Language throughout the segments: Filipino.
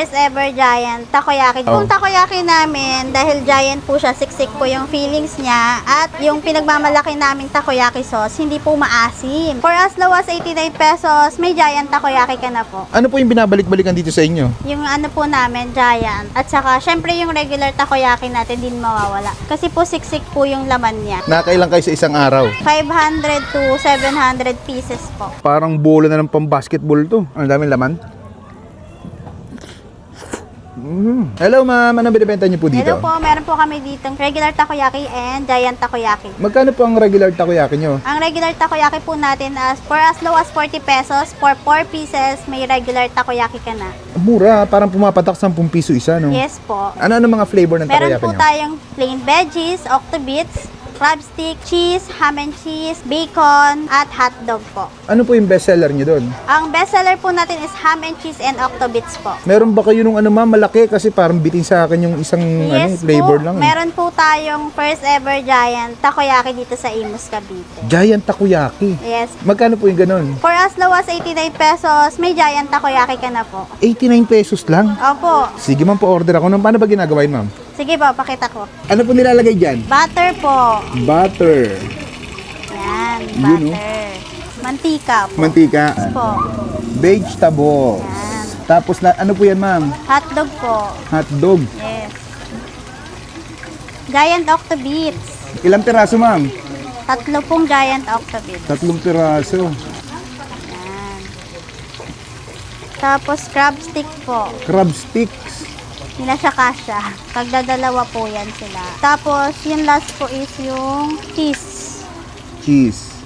first ever giant takoyaki. Kung takoyaki namin, dahil giant po siya, siksik po yung feelings niya, at yung pinagmamalaki naming takoyaki sauce, hindi po maasim. For as low as 89 pesos, may giant takoyaki ka na po. Ano po yung binabalik-balikan dito sa inyo? Yung ano po namin, giant. At saka, syempre yung regular takoyaki natin din mawawala. Kasi po siksik po yung laman niya. Nakailang kayo sa isang araw? 500 to 700 pieces po. Parang bola na ng pang-basketball to. Ang daming laman. Hello ma'am, ano binibenta niyo po dito? Hello po, meron po kami ditong regular takoyaki and giant takoyaki. Magkano po ang regular takoyaki nyo? Ang regular takoyaki po natin for as low as 40 pesos, for 4 pieces, may regular takoyaki ka na. Mura, parang pumapatak 10 piso isa, no? Yes po. Ano mga flavor ng Meron takoyaki po nyo? tayong plain veggies, octobits, crab stick, cheese, ham and cheese, bacon, at hotdog po. Ano po yung bestseller nyo doon? Ang bestseller po natin is ham and cheese and octobits po. Meron ba kayo nung ano ma'am, malaki? Kasi parang bitin sa akin yung isang Yes flavor po, lang. meron po tayong first ever giant takoyaki dito sa Imus, Cavite. Giant takoyaki. Yes. Magkano po yung ganun? For as low as 89 pesos, may giant takoyaki ka na po. 89 pesos lang. Opo. Sige ma'am, pa-order ako. Paano ba ginagawa yun ma'am? Sige po, pakita ko. Ano po nilalagay dyan? Butter po. Butter. Yan, Yun, butter. Mantika po. Mantika. Po. Vegetables. Yan. Tapos ano po yan ma'am? Hotdog po. Hotdog. Yes. Giant octobits. Ilang piraso ma'am? 3 pong giant octobits. 3 piraso. Yan. Tapos crab stick po. Crab sticks. Hindi na siya kasya. Pagdadalawa po yan sila. Tapos, yung last po is yung cheese. Cheese.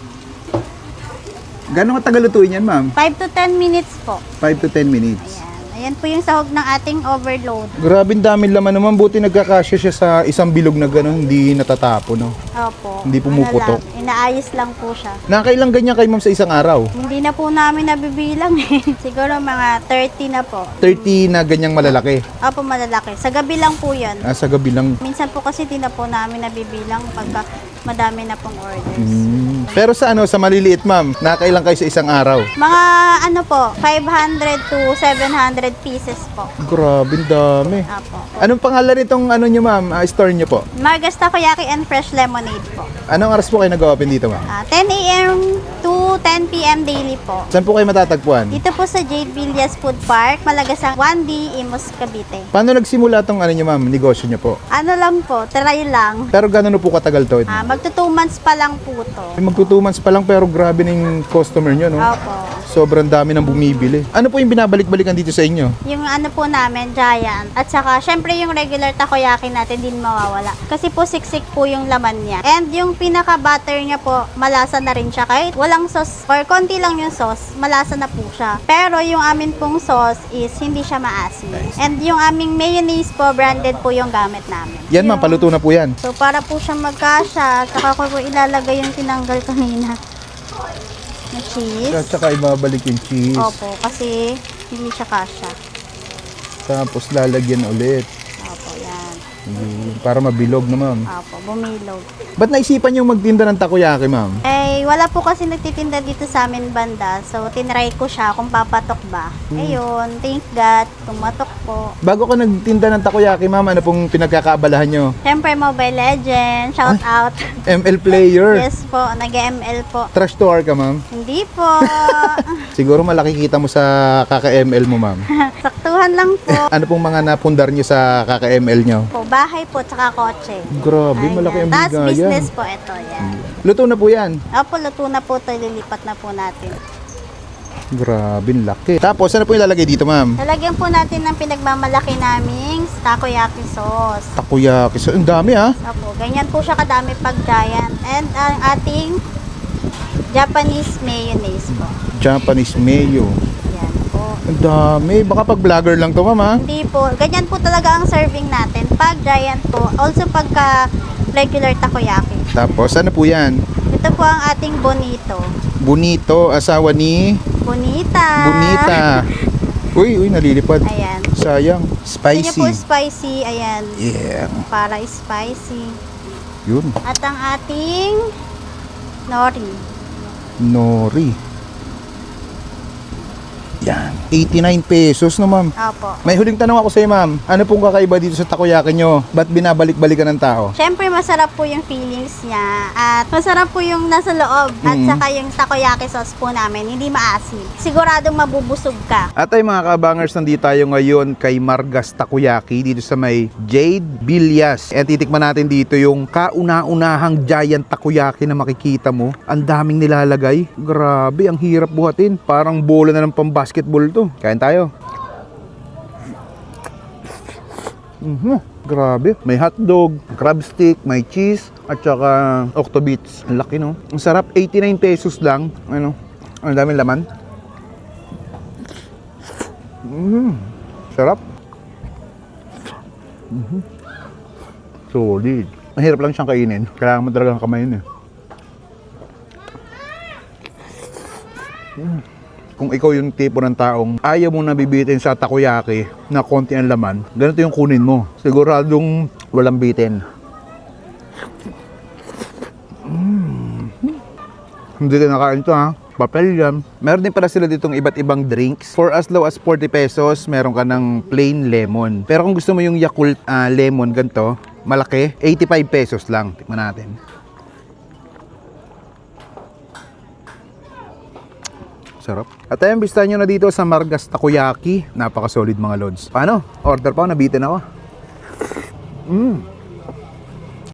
Gano'ng katagal lutuin yan ma'am? 5 to 10 minutes po. 5 to 10 minutes. Ayan. Ayan po yung sahog ng ating overload. Grabe dami laman naman. Buti nagkakasya siya sa isang bilog na gano'n. Hindi natatapo, no? Opo. Hindi pumuputok. Ano lang, inaayos lang po siya. Nakailang ganyan kayo ma'am sa isang araw? Hindi na po namin nabibilang eh. Siguro mga 30 na po. 30 na ganyang malalaki. Opo, malalaki. Sa gabi lang po yan. Sa gabi lang. Minsan po kasi di na po namin nabibilang pagka madami na pong orders. Pero sa sa maliliit ma'am, nakailang kayo sa isang araw? Mga ano po, 500 to 700 pieces po. Grabe, dami. Opo. Anong pangalan nitong nyo ma'am, store nyo po? Margas Takoyaki and Fresh Lemonade po. Anong oras po kayo nag-open dito ma'am? 10 a.m. to 10 p.m. daily po. Saan po kayo matatagpuan? Dito po sa Jade Villas Food Park, Malagasang 1D, Imus, Cavite. Paano nagsimula tong nyo ma'am, negosyo nyo po? Ano lang po, try lang. Pero gano'n po katagal to? Magto 2 months pa lang po to. Magto 2 months pa lang pero grabe ng customer nyo, no? Opo. Sobrang dami ng bumibili. Ano po yung binabalik-balikan dito sa inyo? Yung ano po namin, giant. At saka, syempre yung regular takoyaki natin din mawawala. Kasi po siksik po yung laman niya. And yung pinaka-butter niya po, malasa na rin siya. Kahit walang sauce or konti lang yung sauce, malasa na po siya. Pero yung amin pong sauce is hindi siya maasim. And yung aming mayonnaise po, branded po yung gamit namin. Yan ma'am, paluto na po yan. So, para po siya magkasya, saka ko po ilalagay yung tinanggal kanina na cheese. At saka ibabalik yung cheese. Opo, kasi hindi siya kasya. Tapos lalagyan ulit. Opo, yan. Para mabilog na ma'am. Opo, bumilog. Ba't naisipan yung magtinda ng takoyaki ma'am? Wala po kasi nagtitinda dito sa amin banda. So, tinry ko siya kung papatok ba. Ayun, thank God, tumatok po. Bago ka nagtinda ng takoyaki ma'am, ano pong pinagkakaabalahan nyo? Siyempre, Mobile Legends, shout out. ML player. Yes po, nag-ML po. Trash to ka ma'am. Hindi po. Siguro malaki kita mo sa kaka-ML mo ma'am. Saktuhan lang po. Ano pong mga napundar nyo sa kaka-ML nyo? Po, bahay po, tsaka kotse. Grabe, malaki ang Tapos bigayan. business po, ito, yan. Luto na po yan. Opo, luto na po ito, lilipat na po natin. Grabe, laki. Tapos, ano po ilalagay dito ma'am? Lalagyan po natin ng pinagmamalaki naming takoyaki sauce. Takoyaki. So, ang dami ha. Opo, ganyan po siya kadami pag giant. And ang ating Japanese mayonnaise po. Japanese mayo. Yan po. Ang dami. Baka pag vlogger lang to ma'am ha. Hindi po, ganyan po talaga ang serving natin. Pag giant po, also pagka regular takoyaki. Tapos, ano po yan? Ito po ang ating bonito. Bonito, asawa ni Bonita. Bonita. Uy, nalilipad. Ayan. Sayang. Gusto niyo po Spicy. spicy, ayan. Yeah. Para spicy. Yun. At ang ating nori. Nori. Yan. 89 pesos no, ma'am. Opo. May huling tanong ako sa iyo, ma'am. Ano pong kakaiba dito sa takoyaki nyo? Ba't binabalik-balikan ng tao? Siyempre, masarap po yung feelings niya. At masarap po yung nasa loob. At saka yung takoyaki sauce po namin, hindi maasim. Siguradong mabubusog ka. At ay mga kabangers, nandito tayo ngayon kay Margas Takoyaki dito sa may Jade Villas. At titikman natin dito yung kauna-unahang giant takoyaki na makikita mo. Ang daming nilalagay. Grabe, ang hirap buhatin. Parang bola na ng pang-basketball to. Kain tayo. Grabe. May hotdog, crab stick, may cheese, at saka octobits. Ang laki, no? Ang sarap. 89 pesos lang. Ano? Ang daming laman. Sarap. Solid. Mahirap lang siyang kainin. Kailangan mo talagang kamayin eh. Kung ikaw yung tipo ng taong ayaw mo nabibitin sa takoyaki na konti ang laman, ganito yung kunin mo. Siguradong walang bitin. Hindi ka nakain ito, ha? Papel yan. Meron din pala sila ditong iba't ibang drinks. For as low as 40 pesos, meron ka ng plain lemon. Pero kung gusto mo yung Yakult lemon, ganito, malaki, 85 pesos lang. Tikman natin. Sarap. At ayun, bisita nyo na dito sa Margas Takoyaki. Napaka-solid mga lods. Paano? Order pa ako, nabitin ako.